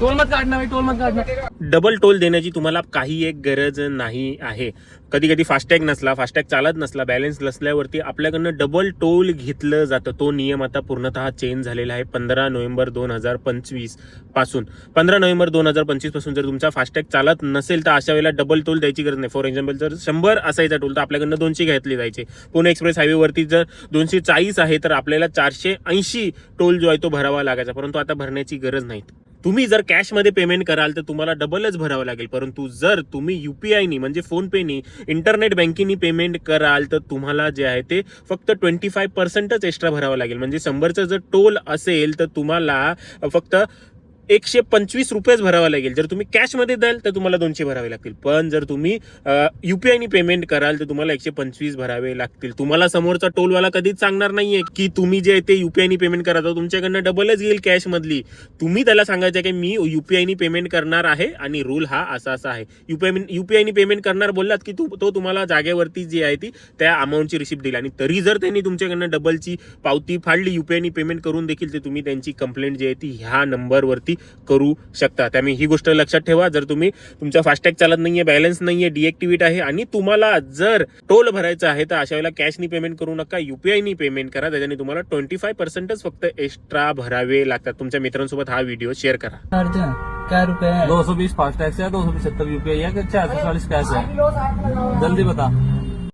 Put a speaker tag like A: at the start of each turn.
A: Toll मत काढना भाई, toll मत काढना.
B: डबल टोल देण्याची तुम्हाला काही एक गरज नाही आहे. कधी कधी फास्टॅग नसला, फास्टॅग चालत नसला, बॅलन्स नसल्यावरती आपल्याकडनं डबल टोल घेतलं जातं. तो नियम आता पूर्णतः चेंज झालेला आहे 15 नोव्हेंबर 2025 पासून. 15 नोव्हेंबर 2025 पासून जर तुमचा फास्टॅग चालत नसेल तर अशा वेळेला डबल टोल द्यायची गरज नाही. फॉर एक्झाम्पल जर 100 असायचा टोल तर आपल्याकडनं 200 घेतले जायचे. पुणे एक्सप्रेस हायवेवरती जर 240 आहे तर आपल्याला 480 टोल जो आहे तो भरावा लागायचा, परंतु आता भरण्याची गरज नाही. तुम्ही जर कॅशमध्ये पेमेंट कराल तर तुम्हाला डबलच भरावं लागेल, परंतु जर तुम्ही UPI नी म्हणजे फोन पेनी, इंटरनेट बँकिंगनी पेमेंट कराल तर तुम्हाला जे आहे ते फक्त 25% एक्स्ट्रा भरावं लागेल. म्हणजे 100चा जर टोल असेल तर तुम्हाला फक्त 125 रुपयेच भरावा लागेल. जर तुम्ही कॅशमध्ये द्याल तर तुम्हाला 200 भरावे लागतील, पण जर तुम्ही UPI नी पेमेंट कराल तर तुम्हाला 125 भरावे लागतील. तुम्हाला समोरचा टोलवाला कधीच सांगणार नाहीये की तुम्ही जे ते UPI नी पेमेंट करा, तर तुमच्याकडनं डबलच घेईल कॅश मधली. तुम्ही त्याला सांगायचं की मी UPI नी पेमेंट करणार आहे आणि रूल हा असा असा आहे. UPI नी पेमेंट करणार बोललात की तो तुम्हाला जागेवरती जी आहे ती त्या अमाऊंटची रिसिप्ट दिली, आणि तरी जर त्यांनी तुमच्याकडनं डबलची पावती फाडली UPI नी पेमेंट करून देखील, तर तुम्ही त्यांची कंप्लेंट जी आहे ती ह्या नंबरवरती करू शकता. त्यामुळे ही गोष्ट लक्षात ठेवा. जर तुमचा फास्टॅग चालत नाहीये, बॅलन्स नाहीये, डिएक्टिव्हेट आहे आणि तुम्हाला जर टोल भरायचा आहे तर अशा वेळेला कॅशनी पेमेंट करू नका, UPI नी पेमेंट करा. त्याच्याने तुम्हाला 25%च फक्त एक्स्ट्रा भरावे लागतात. तुमच्या मित्रांसोबत हा व्हिडिओ शेअर करा.
A: क्या रुपए है?
C: 220 फास्टैग से है, 275 UPI है कि 440 कैश है? जल्दी बता.